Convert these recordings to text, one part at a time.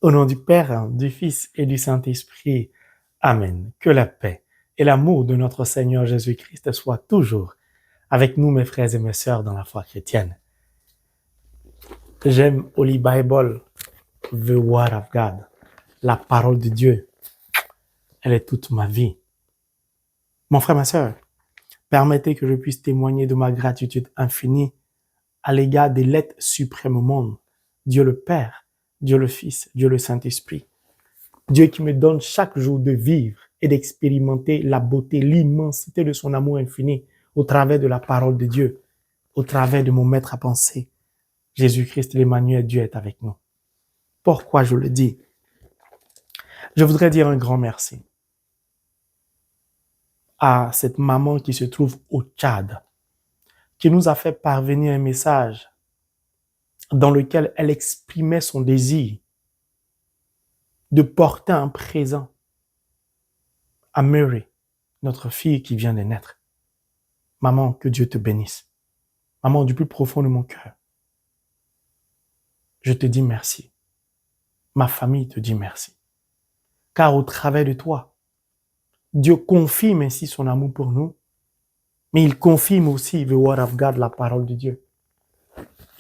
Au nom du Père, du Fils et du Saint-Esprit. Amen. Que la paix et l'amour de notre Seigneur Jésus-Christ soient toujours avec nous, mes frères et mes sœurs, dans la foi chrétienne. J'aime Holy Bible, the Word of God, la parole de Dieu. Elle est toute ma vie. Mon frère, ma sœur, permettez que je puisse témoigner de ma gratitude infinie à l'égard de l'être suprême au monde, Dieu le Père, Dieu le Fils, Dieu le Saint-Esprit. Dieu qui me donne chaque jour de vivre et d'expérimenter la beauté, l'immensité de son amour infini au travers de la parole de Dieu, au travers de mon maître à penser. Jésus-Christ, l'Emmanuel, Dieu est avec nous. Pourquoi je le dis? Je voudrais dire un grand merci à cette maman qui se trouve au Tchad, qui nous a fait parvenir un message dans lequel elle exprimait son désir de porter un présent à Mary, notre fille qui vient de naître. Maman, que Dieu te bénisse. Maman, du plus profond de mon cœur, je te dis merci. Ma famille te dit merci. Car au travers de toi, Dieu confirme ainsi son amour pour nous, mais il confirme aussi the word of God, la parole de Dieu.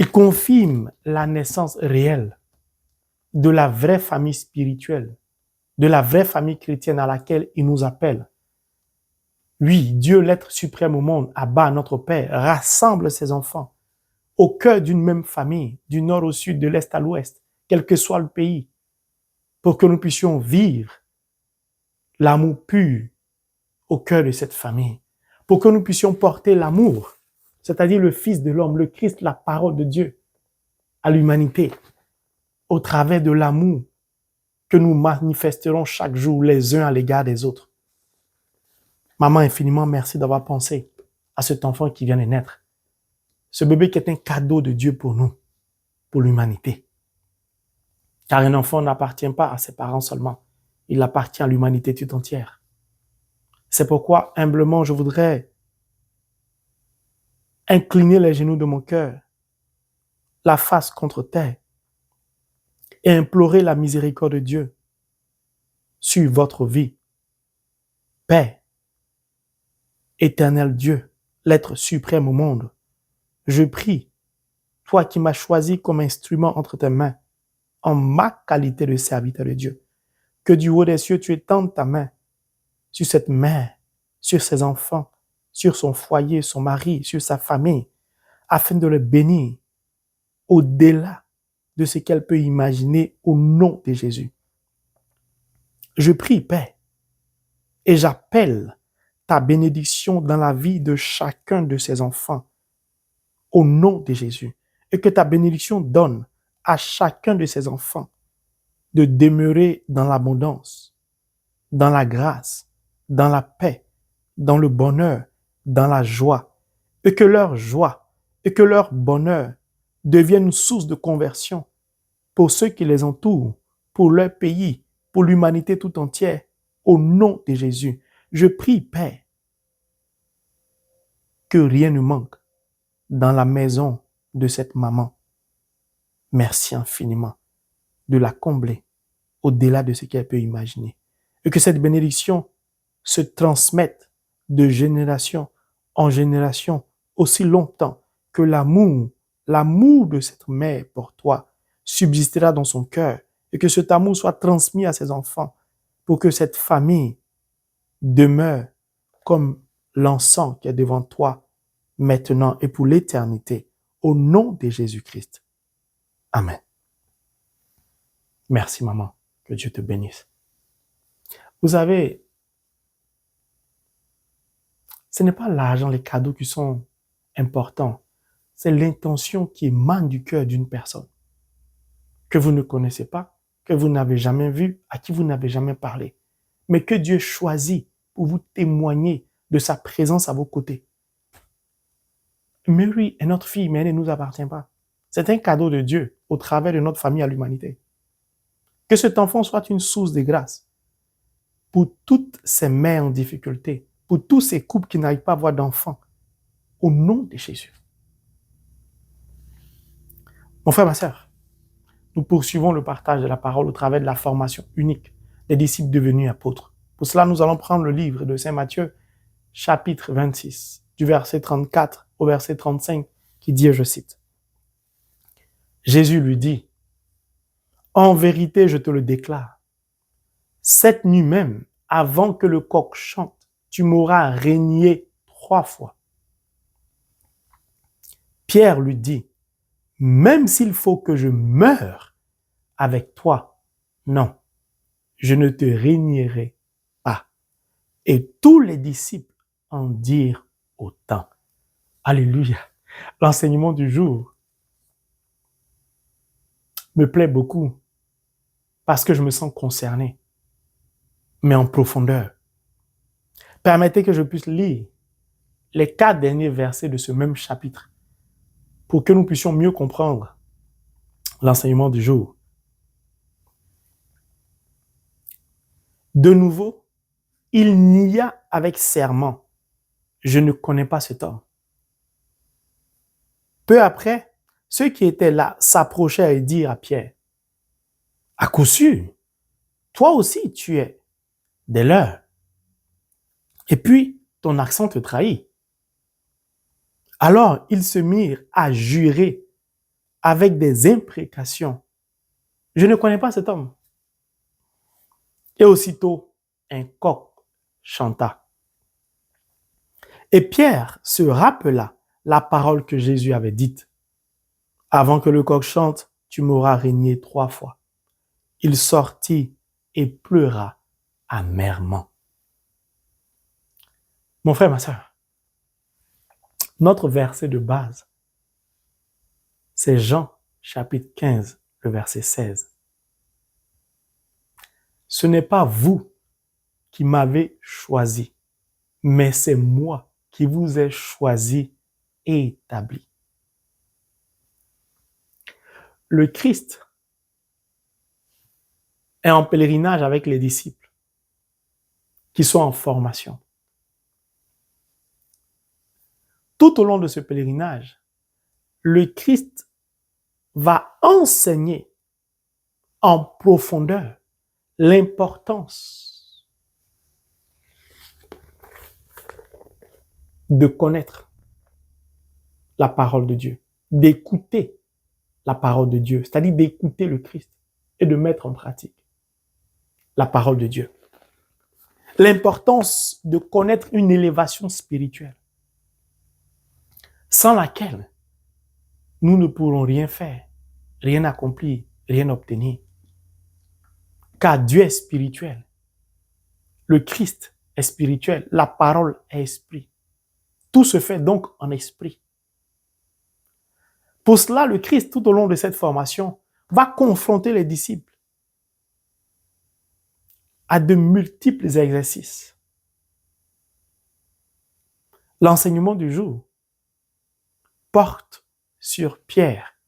Il confirme la naissance réelle de la vraie famille spirituelle, de la vraie famille chrétienne à laquelle il nous appelle. Oui, Dieu, l'être suprême au monde, Abba, notre Père, rassemble ses enfants au cœur d'une même famille, du nord au sud, de l'est à l'ouest, quel que soit le pays, pour que nous puissions vivre l'amour pur au cœur de cette famille, pour que nous puissions porter l'amour, c'est-à-dire le Fils de l'homme, le Christ, la parole de Dieu, à l'humanité, au travers de l'amour que nous manifesterons chaque jour les uns à l'égard des autres. Maman, infiniment merci d'avoir pensé à cet enfant qui vient de naître. Ce bébé qui est un cadeau de Dieu pour nous, pour l'humanité. Car un enfant n'appartient pas à ses parents seulement, il appartient à l'humanité tout entière. C'est pourquoi, humblement, je voudrais incliner les genoux de mon cœur, la face contre terre, et implorer la miséricorde de Dieu sur votre vie. Père, éternel Dieu, l'être suprême au monde, je prie, toi qui m'as choisi comme instrument entre tes mains, en ma qualité de serviteur de Dieu, que du haut des cieux tu étendes ta main sur cette mère, sur ses enfants, sur son foyer, son mari, sur sa famille, afin de le bénir au-delà de ce qu'elle peut imaginer au nom de Jésus. Je prie, Père, et j'appelle ta bénédiction dans la vie de chacun de ses enfants, au nom de Jésus, et que ta bénédiction donne à chacun de ses enfants de demeurer dans l'abondance, dans la grâce, dans la paix, dans le bonheur, dans la joie, et que leur joie et que leur bonheur deviennent une source de conversion pour ceux qui les entourent, pour leur pays, pour l'humanité tout entière, au nom de Jésus. Je prie, Père, que rien ne manque dans la maison de cette maman. Merci infiniment de la combler au-delà de ce qu'elle peut imaginer. Et que cette bénédiction se transmette de génération en génération aussi longtemps que l'amour de cette mère pour toi subsistera dans son cœur et que cet amour soit transmis à ses enfants pour que cette famille demeure comme l'encens qui est devant toi maintenant et pour l'éternité au nom de Jésus-Christ. Amen. Merci maman, que Dieu te bénisse. Vous savez, ce n'est pas l'argent, les cadeaux qui sont importants. C'est l'intention qui émane du cœur d'une personne que vous ne connaissez pas, que vous n'avez jamais vue, à qui vous n'avez jamais parlé, mais que Dieu choisit pour vous témoigner de sa présence à vos côtés. Mary est notre fille, mais elle ne nous appartient pas. C'est un cadeau de Dieu au travers de notre famille à l'humanité. Que cet enfant soit une source de grâce pour toutes ces mères en difficulté, pour tous ces couples qui n'arrivent pas à avoir d'enfants, au nom de Jésus. Mon frère, ma sœur, nous poursuivons le partage de la parole au travers de la formation unique des disciples devenus apôtres. Pour cela, nous allons prendre le livre de Saint Matthieu, chapitre 26, du verset 34 au verset 35, qui dit, je cite, « Jésus lui dit, « En vérité, je te le déclare, cette nuit même, avant que le coq chante, tu m'auras renié 3 fois. » Pierre lui dit, « Même s'il faut que je meure avec toi, non, je ne te régnerai pas. » Et tous les disciples en dirent autant. Alléluia. L'enseignement du jour me plaît beaucoup parce que je me sens concerné, mais en profondeur. Permettez que je puisse lire les 4 derniers versets de ce même chapitre pour que nous puissions mieux comprendre l'enseignement du jour. De nouveau, il nia avec serment, « Je ne connais pas cet homme. » Peu après, ceux qui étaient là s'approchèrent et dirent à Pierre, « À coup sûr, toi aussi tu es des leurs. Et puis, ton accent te trahit. » Alors, ils se mirent à jurer avec des imprécations, « Je ne connais pas cet homme. » Et aussitôt, un coq chanta. Et Pierre se rappela la parole que Jésus avait dite. « Avant que le coq chante, tu m'auras régné 3 fois. » Il sortit et pleura amèrement. Mon frère, ma sœur, notre verset de base, c'est Jean, chapitre 15, le verset 16. Ce n'est pas vous qui m'avez choisi, mais c'est moi qui vous ai choisi et établi. Le Christ est en pèlerinage avec les disciples qui sont en formation. Tout au long de ce pèlerinage, le Christ va enseigner en profondeur l'importance de connaître la parole de Dieu, d'écouter la parole de Dieu, c'est-à-dire d'écouter le Christ et de mettre en pratique la parole de Dieu. L'importance de connaître une élévation spirituelle sans laquelle nous ne pourrons rien faire, rien accomplir, rien obtenir. Car Dieu est spirituel. Le Christ est spirituel. La parole est esprit. Tout se fait donc en esprit. Pour cela, le Christ, tout au long de cette formation, va confronter les disciples à de multiples exercices. L'enseignement du jour porte sur Pierre,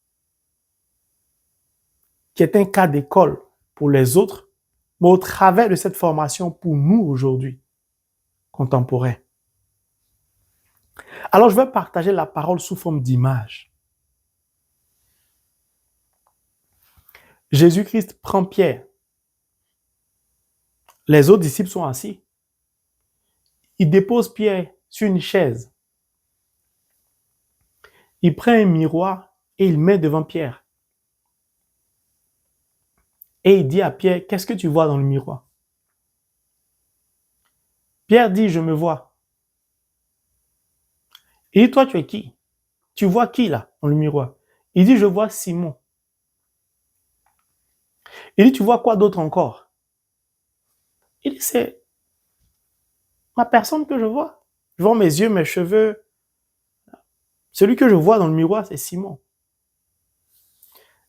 qui est un cas d'école pour les autres, mais au travers de cette formation pour nous aujourd'hui, contemporains. Alors, je vais partager la parole sous forme d'image. Jésus-Christ prend Pierre. Les autres disciples sont assis. Il dépose Pierre sur une chaise. Il prend un miroir et il met devant Pierre. Et il dit à Pierre, « Qu'est-ce que tu vois dans le miroir ?» Pierre dit, « Je me vois. » Il dit, « Toi, tu es qui? Tu vois qui là, dans le miroir ?» Il dit, « Je vois Simon. » Il dit, « Tu vois quoi d'autre encore ?» Il dit, « C'est ma personne que je vois. Je vois mes yeux, mes cheveux. Celui que je vois dans le miroir, c'est Simon. »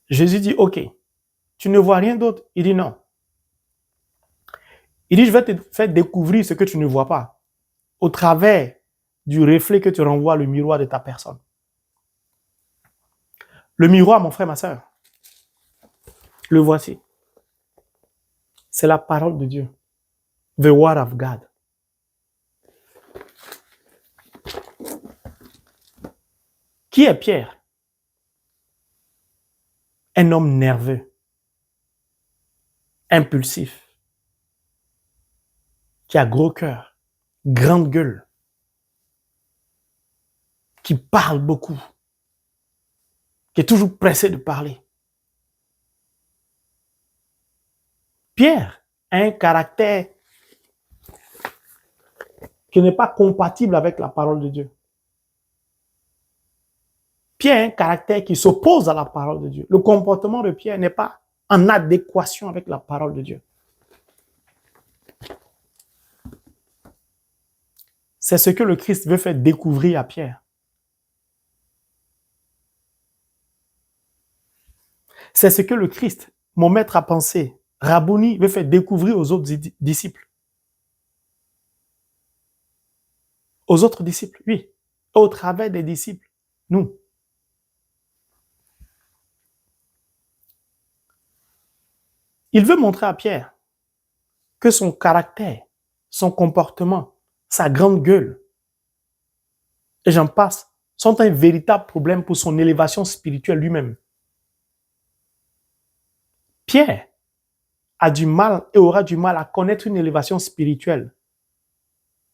Jésus dit, « Ok, tu ne vois rien d'autre ?» Il dit, « Non. » Il dit, « Je vais te faire découvrir ce que tu ne vois pas au travers du reflet que tu renvoies le miroir de ta personne. » Le miroir, mon frère, ma sœur, le voici. C'est la parole de Dieu. The word of God. Qui est Pierre? un homme nerveux, impulsif, qui a gros cœur, grande gueule, qui parle beaucoup, qui est toujours pressé de parler. Pierre a un caractère qui n'est pas compatible avec la parole de Dieu. Pierre a un caractère qui s'oppose à la parole de Dieu. Le comportement de Pierre n'est pas en adéquation avec la parole de Dieu. C'est ce que le Christ veut faire découvrir à Pierre. C'est ce que le Christ, mon maître à penser, Rabouni, veut faire découvrir aux autres disciples. Aux autres disciples, oui. Au travers des disciples, nous. Il veut montrer à Pierre que son caractère, son comportement, sa grande gueule, et j'en passe, sont un véritable problème pour son élévation spirituelle lui-même. Pierre a du mal et aura du mal à connaître une élévation spirituelle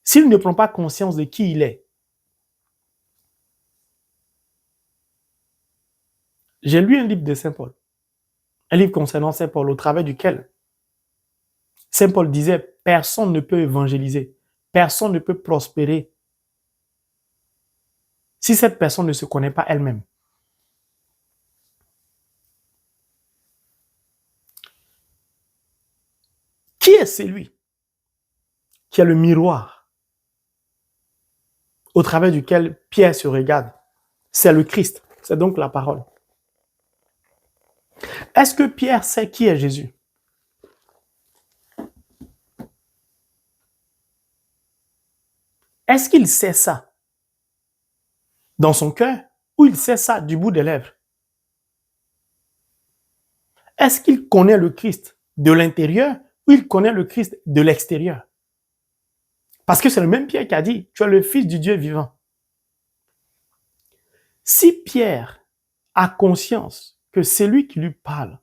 s'il ne prend pas conscience de qui il est. J'ai lu un livre de Saint Paul, un livre concernant Saint Paul, au travers duquel Saint Paul disait « Personne ne peut évangéliser, personne ne peut prospérer si cette personne ne se connaît pas elle-même. » Qui est celui qui a le miroir au travers duquel Pierre se regarde? C'est le Christ, c'est donc la parole. Est-ce que Pierre sait qui est Jésus? Est-ce qu'il sait ça dans son cœur ou il sait ça du bout des lèvres? Est-ce qu'il connaît le Christ de l'intérieur ou il connaît le Christ de l'extérieur? Parce que c'est le même Pierre qui a dit « Tu es le Fils du Dieu vivant ». Si Pierre a conscience que c'est lui qui lui parle,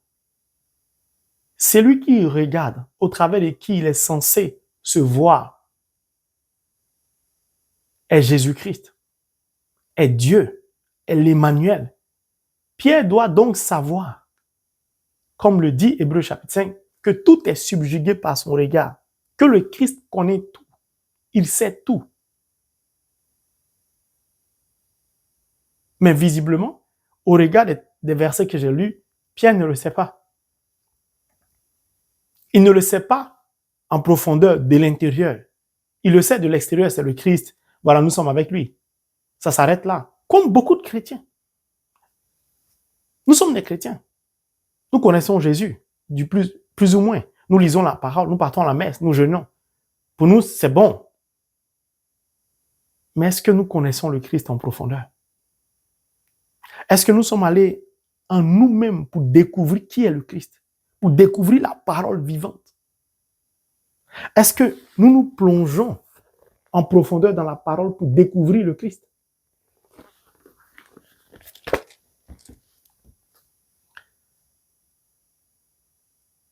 c'est lui qui regarde au travers de qui il est censé se voir, est Jésus-Christ, est Dieu, est l'Emmanuel. Pierre doit donc savoir, comme le dit Hébreux chapitre 5, que tout est subjugué par son regard, que le Christ connaît tout, il sait tout. Mais visiblement, au regard des versets que j'ai lus, Pierre ne le sait pas. Il ne le sait pas en profondeur de l'intérieur. Il le sait de l'extérieur, c'est le Christ. Voilà, nous sommes avec lui. Ça s'arrête là. Comme beaucoup de chrétiens. Nous sommes des chrétiens. Nous connaissons Jésus, du plus ou moins. Nous lisons la parole, nous partons à la messe, nous jeûnons. Pour nous, c'est bon. Mais est-ce que nous connaissons le Christ en profondeur? Est-ce que nous sommes allés en nous-mêmes pour découvrir qui est le Christ? Pour découvrir la parole vivante? Est-ce que nous nous plongeons en profondeur dans la parole pour découvrir le Christ?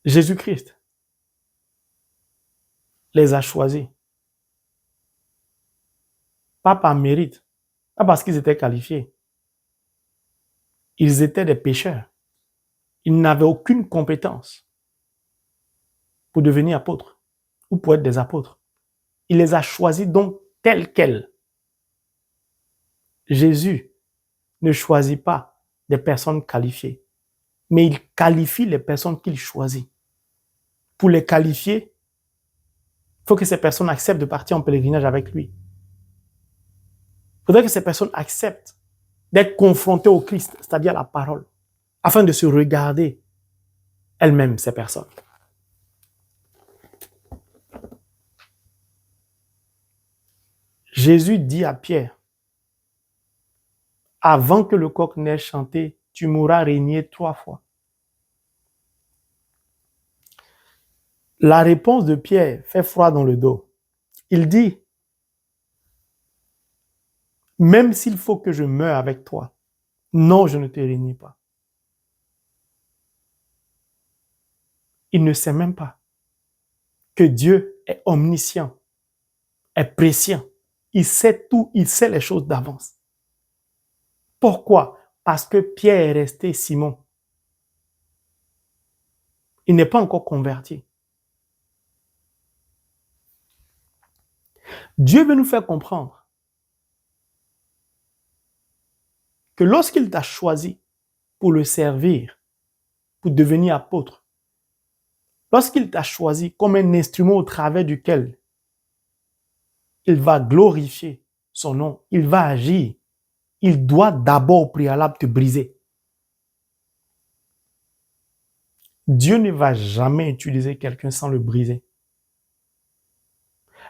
Jésus-Christ les a choisis. Pas par mérite, pas parce qu'ils étaient qualifiés. Ils étaient des pécheurs. Ils n'avaient aucune compétence pour devenir apôtres ou pour être des apôtres. Il les a choisis donc tels quels. Jésus ne choisit pas des personnes qualifiées, mais il qualifie les personnes qu'il choisit. Pour les qualifier, il faut que ces personnes acceptent de partir en pèlerinage avec lui. Il faudrait que ces personnes acceptent d'être confrontées au Christ, c'est-à-dire à la parole, afin de se regarder elles-mêmes, ces personnes. Jésus dit à Pierre, avant que le coq n'ait chanté, tu m'auras régné 3 fois. La réponse de Pierre fait froid dans le dos. Il dit, même s'il faut que je meure avec toi, non, je ne te réunis pas. il ne sait même pas que Dieu est omniscient, est prescient. Il sait tout, il sait les choses d'avance. Pourquoi? Parce que Pierre est resté Simon. Il n'est pas encore converti. Dieu veut nous faire comprendre que lorsqu'il t'a choisi pour le servir, pour devenir apôtre, lorsqu'il t'a choisi comme un instrument au travers duquel il va glorifier son nom, il va agir, il doit d'abord au préalable te briser. Dieu ne va jamais utiliser quelqu'un sans le briser.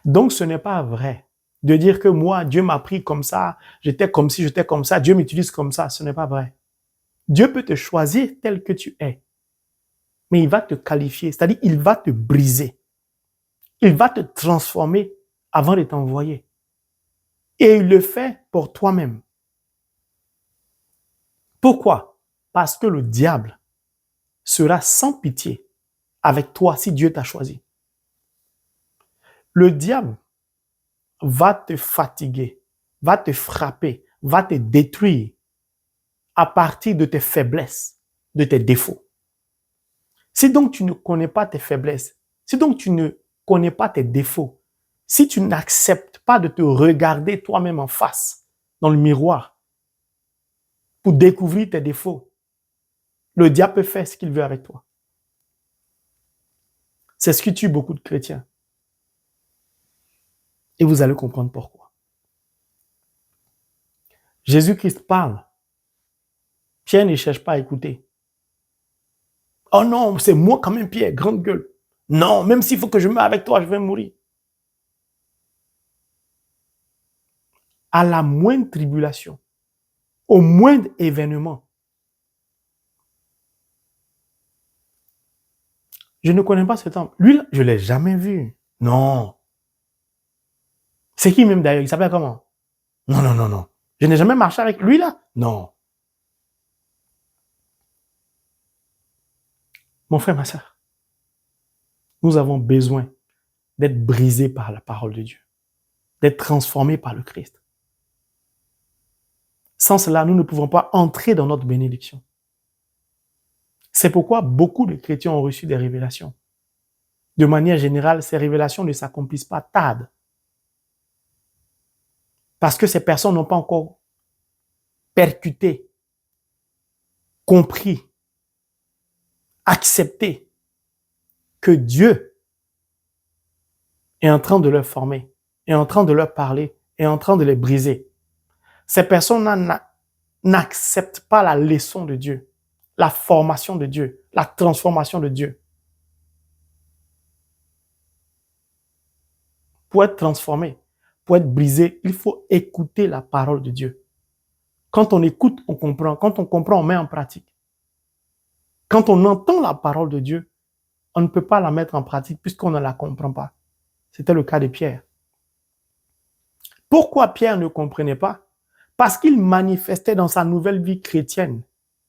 Donc ce n'est pas vrai de dire que moi, Dieu m'a pris comme ça, j'étais comme si j'étais comme ça, Dieu m'utilise comme ça. Ce n'est pas vrai. Dieu peut te choisir tel que tu es, mais il va te qualifier, c'est-à-dire il va te briser. Il va te transformer avant de t'envoyer. Et il le fait pour toi-même. Pourquoi? Parce que le diable sera sans pitié avec toi si Dieu t'a choisi. Le diable va te fatiguer, va te frapper, va te détruire à partir de tes faiblesses, de tes défauts. Si donc tu ne connais pas tes faiblesses, si donc tu ne connais pas tes défauts, si tu n'acceptes pas de te regarder toi-même en face dans le miroir pour découvrir tes défauts, le diable peut faire ce qu'il veut avec toi. C'est ce qui tue beaucoup de chrétiens. Et vous allez comprendre pourquoi. Jésus-Christ parle. Pierre ne cherche pas à écouter. Oh non, c'est moi quand même Pierre, grande gueule. Non, même s'il faut que je meure avec toi, je vais mourir. À la moindre tribulation, au moindre événement, je ne connais pas cet homme. Lui, là, je ne l'ai jamais vu. Non. C'est qui même d'ailleurs? Il s'appelle comment? Non, non, non, non. Je n'ai jamais marché avec lui là? Non. Mon frère, ma soeur, nous avons besoin d'être brisés par la parole de Dieu, d'être transformés par le Christ. Sans cela, nous ne pouvons pas entrer dans notre bénédiction. C'est pourquoi beaucoup de chrétiens ont reçu des révélations. De manière générale, ces révélations ne s'accomplissent pas tarde. Parce que ces personnes n'ont pas encore percuté, compris, accepté que Dieu est en train de leur former, est en train de leur parler, est en train de les briser. Ces personnes n'acceptent pas la leçon de Dieu, la formation de Dieu, la transformation de Dieu. Pour être transformé, pour être brisé, il faut écouter la parole de Dieu. Quand on écoute, on comprend. Quand on comprend, on met en pratique. Quand on entend la parole de Dieu, on ne peut pas la mettre en pratique puisqu'on ne la comprend pas. C'était le cas de Pierre. Pourquoi Pierre ne comprenait pas? Parce qu'il manifestait dans sa nouvelle vie chrétienne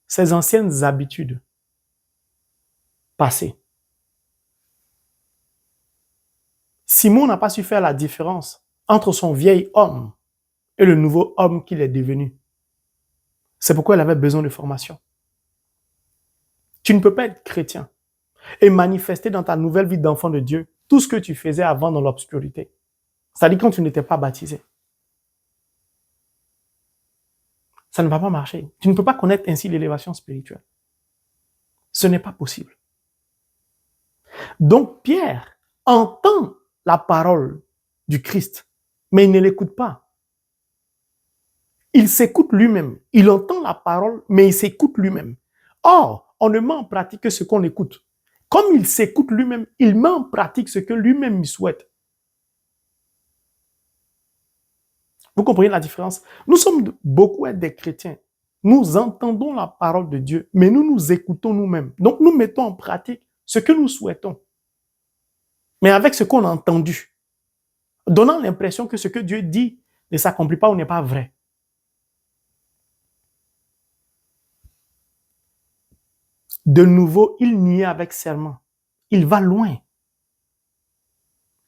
ses anciennes habitudes passées. Simon n'a pas su faire la différence entre son vieil homme et le nouveau homme qu'il est devenu. C'est pourquoi il avait besoin de formation. Tu ne peux pas être chrétien et manifester dans ta nouvelle vie d'enfant de Dieu tout ce que tu faisais avant dans l'obscurité. C'est-à-dire quand tu n'étais pas baptisé. Ça ne va pas marcher. Tu ne peux pas connaître ainsi l'élévation spirituelle. Ce n'est pas possible. Donc Pierre entend la parole du Christ, mais il ne l'écoute pas. Il s'écoute lui-même. Il entend la parole, mais il s'écoute lui-même. Or, on ne met en pratique que ce qu'on écoute. Comme il s'écoute lui-même, il met en pratique ce que lui-même il souhaite. Vous comprenez la différence? Nous sommes beaucoup des chrétiens. Nous entendons la parole de Dieu, mais nous nous écoutons nous-mêmes. Donc, nous mettons en pratique ce que nous souhaitons. Mais avec ce qu'on a entendu, donnant l'impression que ce que Dieu dit ne s'accomplit pas ou n'est pas vrai. De nouveau, il niait avec serment il va loin.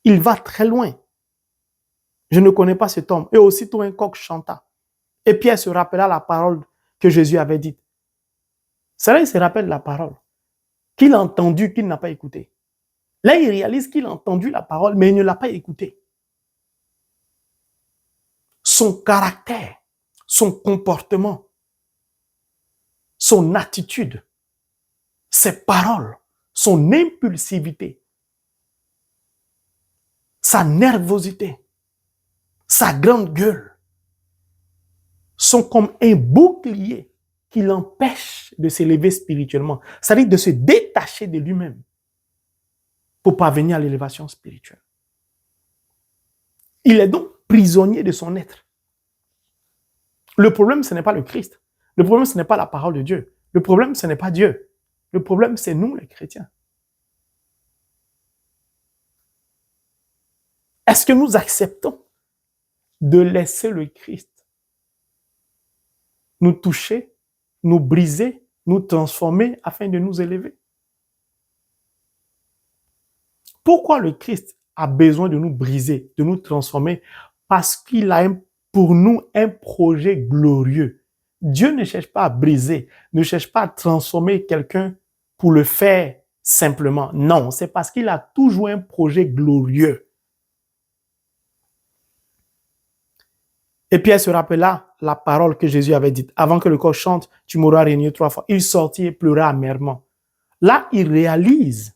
Il va très loin. Je ne connais pas cet homme. Et aussitôt un coq chanta. Et Pierre se rappela la parole que Jésus avait dite. C'est là qu'il se rappelle la parole qu'il a entendue, qu'il n'a pas écoutée. Là, il réalise qu'il a entendu la parole, mais il ne l'a pas écoutée. Son caractère, son comportement, son attitude, ses paroles, son impulsivité, sa nervosité, sa grande gueule sont comme un bouclier qui l'empêche de s'élever spirituellement, c'est-à-dire de se détacher de lui-même pour parvenir à l'élévation spirituelle. Il est donc prisonnier de son être. Le problème, ce n'est pas le Christ. Le problème, ce n'est pas la parole de Dieu. Le problème, ce n'est pas Dieu. Le problème, c'est nous, les chrétiens. Est-ce que nous acceptons de laisser le Christ nous toucher, nous briser, nous transformer afin de nous élever? Pourquoi le Christ a besoin de nous briser, de nous transformer? Parce qu'il a pour nous un projet glorieux. Dieu ne cherche pas à briser, ne cherche pas à transformer quelqu'un pour le faire simplement. Non, c'est parce qu'il a toujours un projet glorieux. Et Pierre se rappela la parole que Jésus avait dite. Avant que le coq chante, tu m'auras régné 3 fois. Il sortit et pleura amèrement. Là, il réalise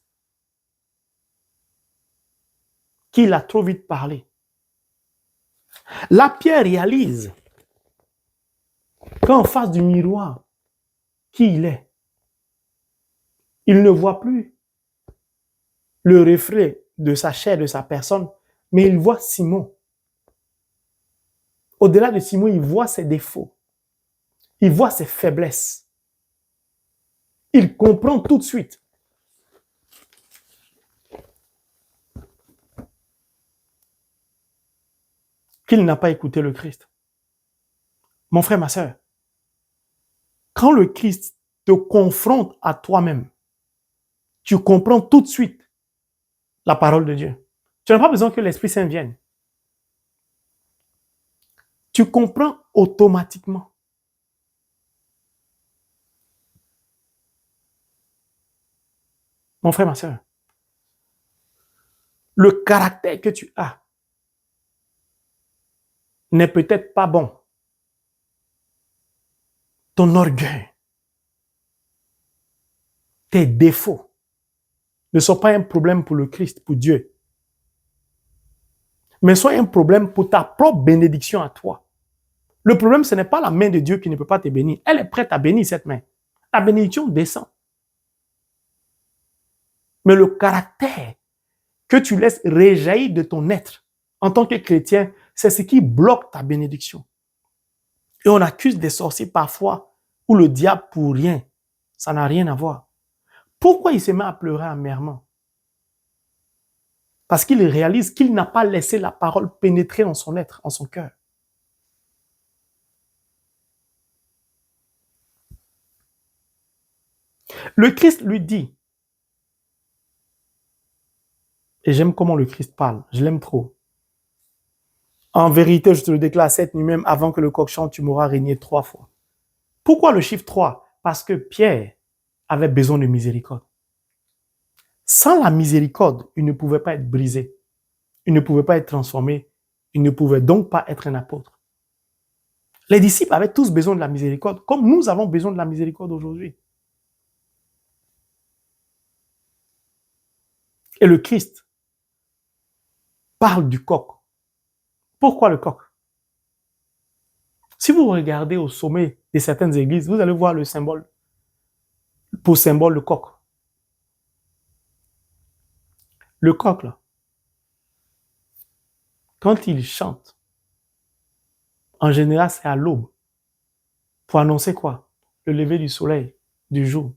qu'il a trop vite parlé. Là, Pierre réalise qu'en face du miroir, qui il est, il ne voit plus le reflet de sa chair, de sa personne, mais il voit Simon. Au-delà de Simon, il voit ses défauts. Il voit ses faiblesses. Il comprend tout de suite qu'il n'a pas écouté le Christ. Mon frère, ma sœur, quand le Christ te confronte à toi-même, tu comprends tout de suite la parole de Dieu. Tu n'as pas besoin que l'Esprit Saint vienne. Tu comprends automatiquement. Mon frère, ma sœur, le caractère que tu as n'est peut-être pas bon. Ton orgueil, tes défauts ne sont pas un problème pour le Christ, pour Dieu, mais sont un problème pour ta propre bénédiction à toi. Le problème, ce n'est pas la main de Dieu qui ne peut pas te bénir. Elle est prête à bénir cette main. La bénédiction descend. Mais le caractère que tu laisses réjaillir de ton être en tant que chrétien, c'est ce qui bloque ta bénédiction. Et on accuse des sorciers parfois ou le diable pour rien. Ça n'a rien à voir. Pourquoi il se met à pleurer amèrement? Parce qu'il réalise qu'il n'a pas laissé la parole pénétrer en son être, en son cœur. Le Christ lui dit, et j'aime comment le Christ parle, je l'aime trop. En vérité, je te le déclare, cette nuit même, avant que le coq chante, tu m'auras régné 3 fois. Pourquoi le chiffre 3? Parce que Pierre avait besoin de miséricorde. Sans la miséricorde, il ne pouvait pas être brisé. Il ne pouvait pas être transformé. Il ne pouvait donc pas être un apôtre. Les disciples avaient tous besoin de la miséricorde, comme nous avons besoin de la miséricorde aujourd'hui. Et le Christ parle du coq. Pourquoi le coq? Si vous regardez au sommet de certaines églises, vous allez voir le symbole, pour symbole le coq. Le coq, là, quand il chante, en général, c'est à l'aube. Pour annoncer quoi? Le lever du soleil, du jour.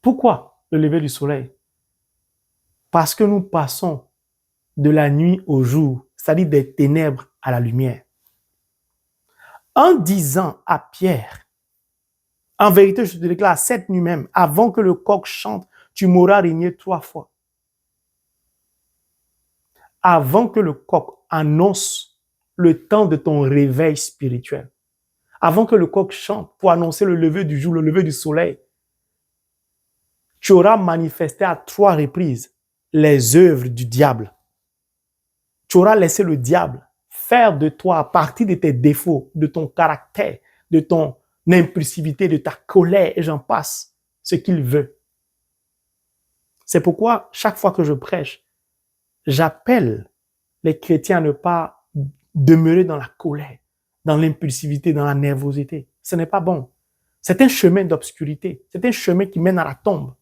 Pourquoi le lever du soleil? Parce que nous passons de la nuit au jour, c'est-à-dire des ténèbres à la lumière. En disant à Pierre, en vérité, je te déclare, cette nuit même, avant que le coq chante, tu m'auras régné 3 fois. Avant que le coq annonce le temps de ton réveil spirituel, avant que le coq chante pour annoncer le lever du jour, le lever du soleil, tu auras manifesté à 3 reprises les œuvres du diable. Tu auras laissé le diable faire de toi, à partir de tes défauts, de ton caractère, de ton impulsivité, de ta colère, et j'en passe, ce qu'il veut. C'est pourquoi, chaque fois que je prêche, j'appelle les chrétiens à ne pas demeurer dans la colère, dans l'impulsivité, dans la nervosité. Ce n'est pas bon. C'est un chemin d'obscurité. C'est un chemin qui mène à la tombe.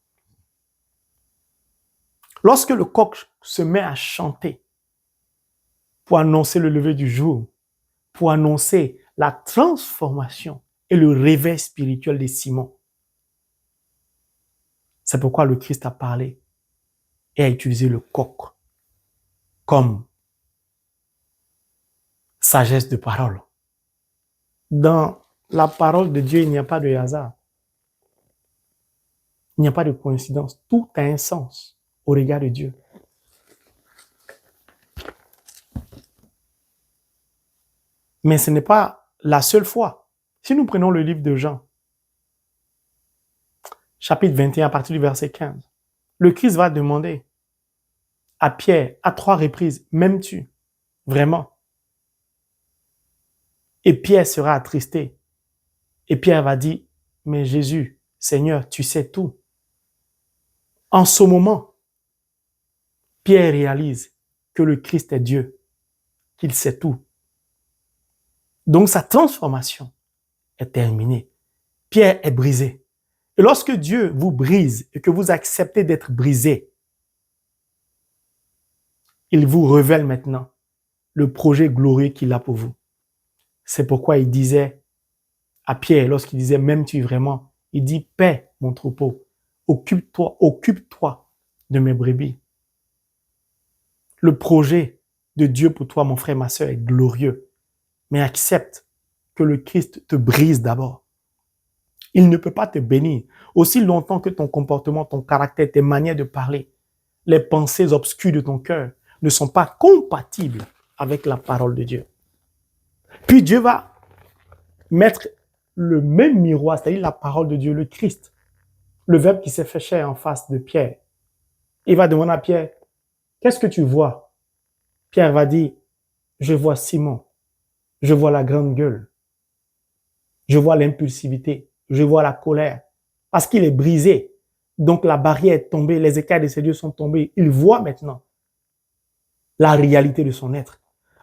Lorsque le coq se met à chanter pour annoncer le lever du jour, pour annoncer la transformation et le réveil spirituel de Simon, c'est pourquoi le Christ a parlé et a utilisé le coq comme sagesse de parole. Dans la parole de Dieu, il n'y a pas de hasard. Il n'y a pas de coïncidence. Tout a un sens au regard de Dieu. Mais ce n'est pas la seule fois. Si nous prenons le livre de Jean, chapitre 21, à partir du verset 15, le Christ va demander à Pierre, à 3 reprises, m'aimes-tu vraiment? Et Pierre sera attristé. Et Pierre va dire, mais Jésus, Seigneur, tu sais tout. En ce moment, Pierre réalise que le Christ est Dieu, qu'il sait tout. Donc sa transformation est terminée. Pierre est brisé. Et lorsque Dieu vous brise et que vous acceptez d'être brisé, il vous révèle maintenant le projet glorieux qu'il a pour vous. C'est pourquoi il disait à Pierre, lorsqu'il disait, m'aimes-tu vraiment? Il dit, paix, mon troupeau, occupe-toi de mes brebis. Le projet de Dieu pour toi, mon frère, ma sœur, est glorieux. Mais accepte que le Christ te brise d'abord. Il ne peut pas te bénir aussi longtemps que ton comportement, ton caractère, tes manières de parler, les pensées obscures de ton cœur ne sont pas compatibles avec la parole de Dieu. Puis Dieu va mettre le même miroir, c'est-à-dire la parole de Dieu, le Christ, le Verbe qui s'est fait chair en face de Pierre. Il va demander à Pierre, qu'est-ce que tu vois? Pierre va dire, je vois Simon, je vois la grande gueule, je vois l'impulsivité, je vois la colère, parce qu'il est brisé. Donc la barrière est tombée, les écailles de ses yeux sont tombés. Il voit maintenant la réalité de son être.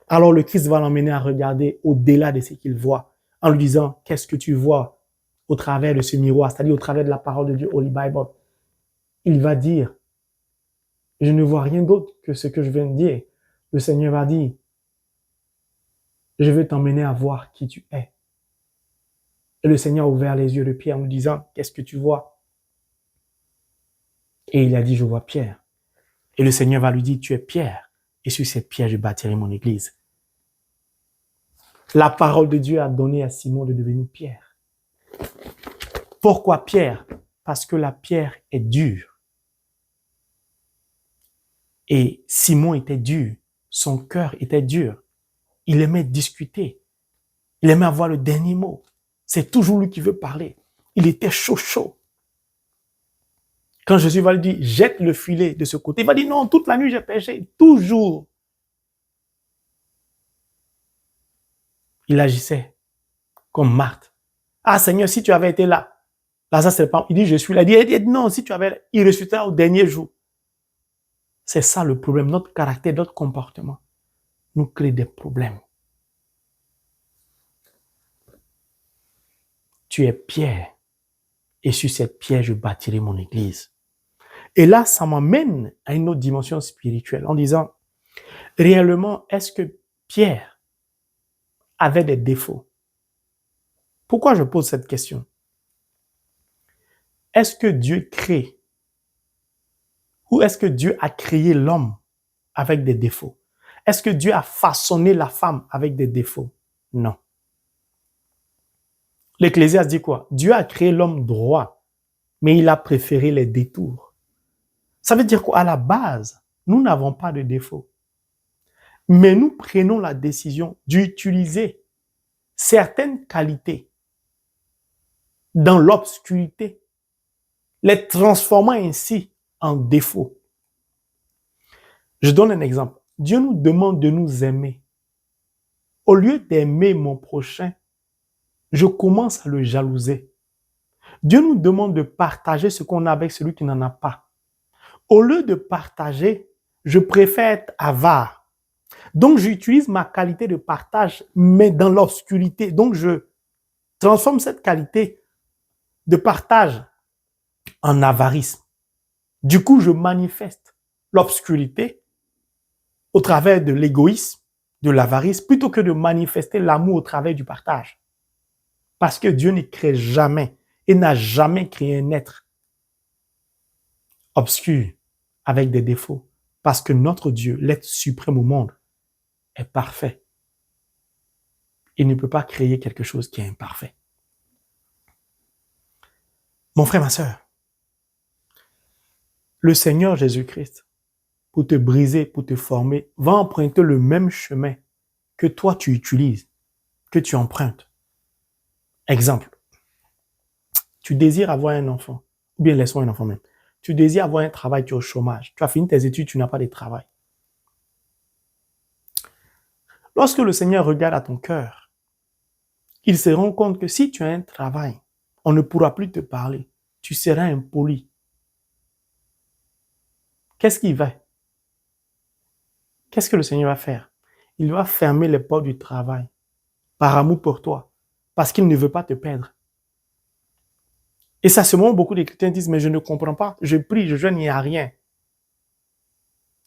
Alors le Christ va l'emmener à regarder au-delà de ce qu'il voit, en lui disant, qu'est-ce que tu vois au travers de ce miroir, c'est-à-dire au travers de la parole de Dieu, Holy Bible. Il va dire, je ne vois rien d'autre que ce que je viens de dire. Le Seigneur va dire, je vais t'emmener à voir qui tu es. Et le Seigneur a ouvert les yeux de Pierre en lui disant, qu'est-ce que tu vois? Et il a dit, je vois Pierre. Et le Seigneur va lui dire, tu es Pierre. Et sur cette pierre, je bâtirai mon église. La parole de Dieu a donné à Simon de devenir Pierre. Pourquoi Pierre? Parce que la pierre est dure. Et Simon était dur. Son cœur était dur. Il aimait discuter. Il aimait avoir le dernier mot. C'est toujours lui qui veut parler. Il était chaud. Quand Jésus va lui dire, jette le filet de ce côté, il va dire, non, toute la nuit j'ai péché. Toujours. Il agissait comme Marthe. Ah Seigneur, si tu avais été là, Lazare c'est pas. Il dit, je suis là. Il dit, non, si tu avais, il ressuscitera au dernier jour. C'est ça le problème. Notre caractère, notre comportement nous crée des problèmes. Tu es pierre. Et sur cette pierre, je bâtirai mon église. Et là, ça m'amène à une autre dimension spirituelle en disant, réellement, est-ce que Pierre avait des défauts? Pourquoi je pose cette question? Est-ce que Dieu crée ou est-ce que Dieu a créé l'homme avec des défauts? Est-ce que Dieu a façonné la femme avec des défauts? Non. L'Ecclésiaste dit quoi? Dieu a créé l'homme droit, mais il a préféré les détours. Ça veut dire qu'à la base, nous n'avons pas de défaut. Mais nous prenons la décision d'utiliser certaines qualités dans l'obscurité, les transformant ainsi en défauts. Je donne un exemple. Dieu nous demande de nous aimer. Au lieu d'aimer mon prochain, je commence à le jalouser. Dieu nous demande de partager ce qu'on a avec celui qui n'en a pas. Au lieu de partager, je préfère être avare. Donc, j'utilise ma qualité de partage, mais dans l'obscurité. Donc, je transforme cette qualité de partage en avarisme. Du coup, je manifeste l'obscurité au travers de l'égoïsme, de l'avarice, plutôt que de manifester l'amour au travers du partage. Parce que Dieu ne crée jamais et n'a jamais créé un être obscur avec des défauts. Parce que notre Dieu, l'être suprême au monde, est parfait. Il ne peut pas créer quelque chose qui est imparfait. Mon frère, ma sœur, le Seigneur Jésus-Christ, pour te briser, pour te former, va emprunter le même chemin que toi tu utilises, que tu empruntes. Exemple, tu désires avoir un enfant, ou bien laissons un enfant même. Tu désires avoir un travail, tu es au chômage. Tu as fini tes études, tu n'as pas de travail. Lorsque le Seigneur regarde à ton cœur, il se rend compte que si tu as un travail, on ne pourra plus te parler. Tu seras impoli. Qu'est-ce qu'il va? Qu'est-ce que le Seigneur va faire? Il va fermer les portes du travail par amour pour toi, parce qu'il ne veut pas te perdre. Et ça, ce moment, beaucoup de chrétiens disent, mais je ne comprends pas, je prie, je jeûne, il n'y a rien.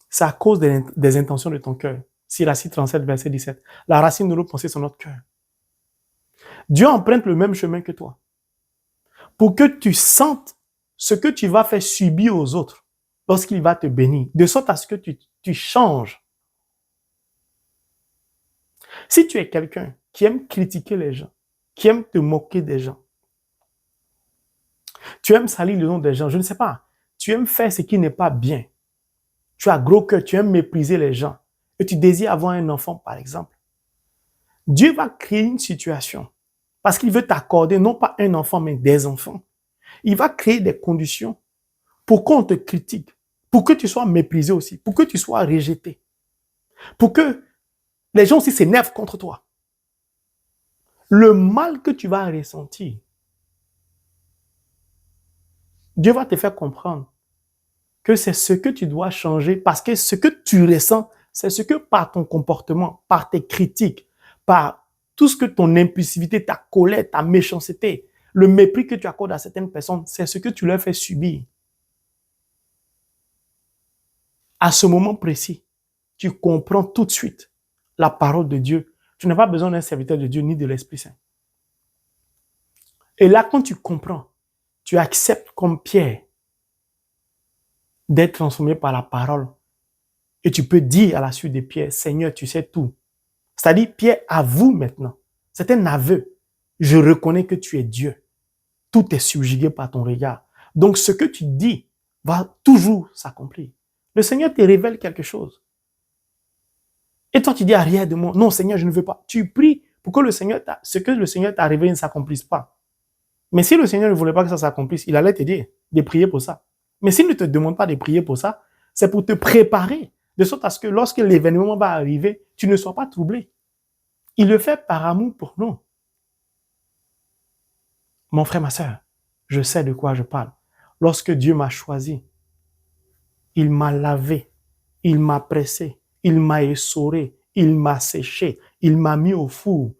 C'est à cause des intentions de ton cœur. Sirachie 37, verset 17. La racine de nos pensées, c'est notre cœur. Dieu emprunte le même chemin que toi. Pour que tu sentes ce que tu vas faire subir aux autres lorsqu'il va te bénir, de sorte à ce que tu changes. Si tu es quelqu'un qui aime critiquer les gens, qui aime te moquer des gens, tu aimes salir le nom des gens, je ne sais pas, tu aimes faire ce qui n'est pas bien, tu as gros cœur, tu aimes mépriser les gens, et tu désires avoir un enfant, par exemple, Dieu va créer une situation parce qu'il veut t'accorder non pas un enfant, mais des enfants. Il va créer des conditions pour qu'on te critique, pour que tu sois méprisé aussi, pour que tu sois rejeté, pour que les gens aussi s'énervent contre toi. Le mal que tu vas ressentir, Dieu va te faire comprendre que c'est ce que tu dois changer parce que ce que tu ressens, c'est ce que par ton comportement, par tes critiques, par tout ce que ton impulsivité, ta colère, ta méchanceté, le mépris que tu accordes à certaines personnes, c'est ce que tu leur fais subir. À ce moment précis, tu comprends tout de suite la parole de Dieu. Tu n'as pas besoin d'un serviteur de Dieu ni de l'Esprit Saint. Et là, quand tu comprends, tu acceptes comme Pierre d'être transformé par la parole. Et tu peux dire à la suite de Pierre, Seigneur, tu sais tout. C'est-à-dire, Pierre avoue maintenant. C'est un aveu. Je reconnais que tu es Dieu. Tout est subjugué par ton regard. Donc, ce que tu dis va toujours s'accomplir. Le Seigneur te révèle quelque chose. Et toi, tu dis arrière de moi. Non, Seigneur, je ne veux pas. Tu pries pour que ce que le Seigneur t'a révélé ne s'accomplisse pas. Mais si le Seigneur ne voulait pas que ça s'accomplisse, il allait te dire de prier pour ça. Mais s'il ne te demande pas de prier pour ça, c'est pour te préparer, de sorte à ce que lorsque l'événement va arriver, tu ne sois pas troublé. Il le fait par amour pour nous. Mon frère, ma sœur, je sais de quoi je parle. Lorsque Dieu m'a choisi, il m'a lavé, il m'a pressé, il m'a essoré, il m'a séché, il m'a mis au four,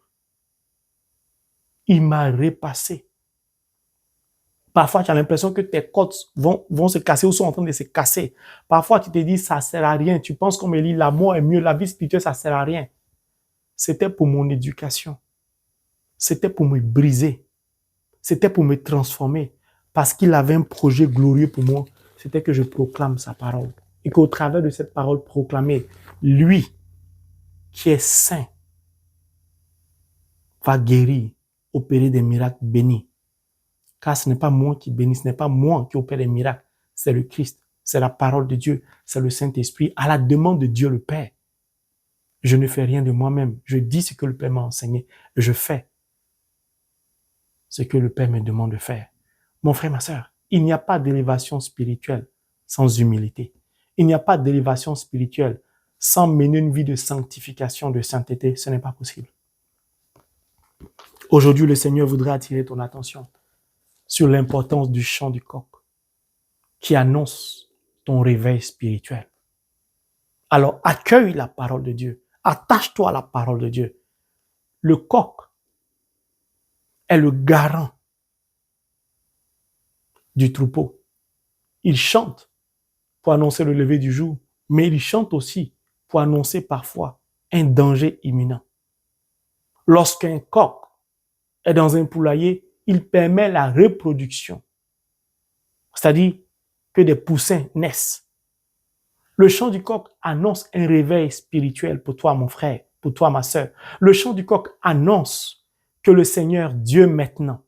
il m'a repassé. Parfois, tu as l'impression que tes côtes vont se casser ou sont en train de se casser. Parfois, tu te dis, ça ne sert à rien. Tu penses comme Élie, la mort est mieux, la vie spirituelle, ça ne sert à rien. C'était pour mon éducation. C'était pour me briser. C'était pour me transformer. Parce qu'il avait un projet glorieux pour moi. C'était que je proclame sa parole. Et qu'au travers de cette parole proclamée, lui, qui est saint, va guérir, opérer des miracles bénis. Car ce n'est pas moi qui bénis, ce n'est pas moi qui opère des miracles, c'est le Christ, c'est la parole de Dieu, c'est le Saint-Esprit, à la demande de Dieu le Père. Je ne fais rien de moi-même. Je dis ce que le Père m'a enseigné. Je fais ce que le Père me demande de faire. Mon frère, ma sœur, il n'y a pas d'élévation spirituelle sans humilité. Il n'y a pas d'élévation spirituelle sans mener une vie de sanctification, de sainteté. Ce n'est pas possible. Aujourd'hui, le Seigneur voudrait attirer ton attention sur l'importance du chant du coq qui annonce ton réveil spirituel. Alors, accueille la parole de Dieu. Attache-toi à la parole de Dieu. Le coq est le garant du troupeau. Il chante pour annoncer le lever du jour, mais il chante aussi pour annoncer parfois un danger imminent. Lorsqu'un coq est dans un poulailler, il permet la reproduction, c'est-à-dire que des poussins naissent. Le chant du coq annonce un réveil spirituel pour toi, mon frère, pour toi, ma sœur. Le chant du coq annonce que le Seigneur Dieu maintenant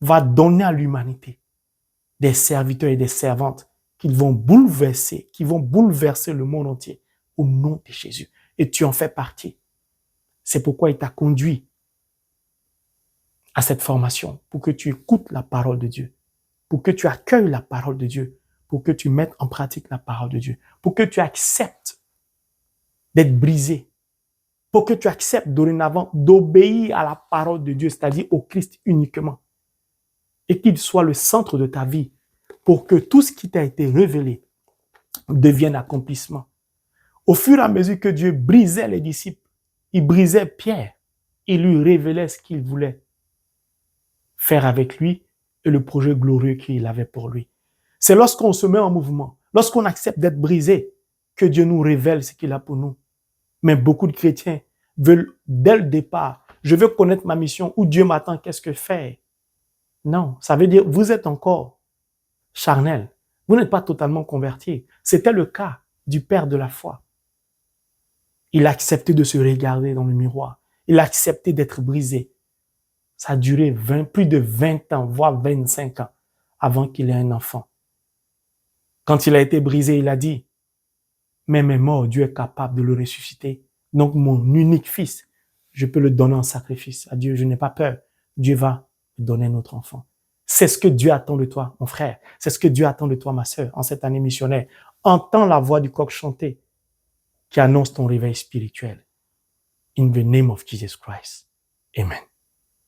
va donner à l'humanité des serviteurs et des servantes qui vont bouleverser le monde entier au nom de Jésus. Et tu en fais partie. C'est pourquoi il t'a conduit à cette formation, pour que tu écoutes la parole de Dieu, pour que tu accueilles la parole de Dieu, pour que tu mettes en pratique la parole de Dieu, pour que tu acceptes d'être brisé, pour que tu acceptes dorénavant d'obéir à la parole de Dieu, c'est-à-dire au Christ uniquement, et qu'il soit le centre de ta vie, pour que tout ce qui t'a été révélé devienne accomplissement. Au fur et à mesure que Dieu brisait les disciples, il brisait Pierre, il lui révélait ce qu'il voulait faire avec lui et le projet glorieux qu'il avait pour lui. C'est lorsqu'on se met en mouvement, lorsqu'on accepte d'être brisé, que Dieu nous révèle ce qu'il a pour nous. Mais beaucoup de chrétiens veulent, dès le départ, je veux connaître ma mission, où Dieu m'attend, qu'est-ce que faire? Non, ça veut dire, vous êtes encore charnel. Vous n'êtes pas totalement converti. C'était le cas du père de la foi. Il a accepté de se regarder dans le miroir. Il a accepté d'être brisé. Ça a duré plus de 20 ans, voire 25 ans, avant qu'il ait un enfant. Quand il a été brisé, il a dit, même est mort, Dieu est capable de le ressusciter. Donc mon unique fils, je peux le donner en sacrifice à Dieu. Je n'ai pas peur. Dieu va me donner notre enfant. C'est ce que Dieu attend de toi, mon frère. C'est ce que Dieu attend de toi, ma sœur, en cette année missionnaire. Entends la voix du coq chanter qui annonce ton réveil spirituel. In the name of Jesus Christ. Amen.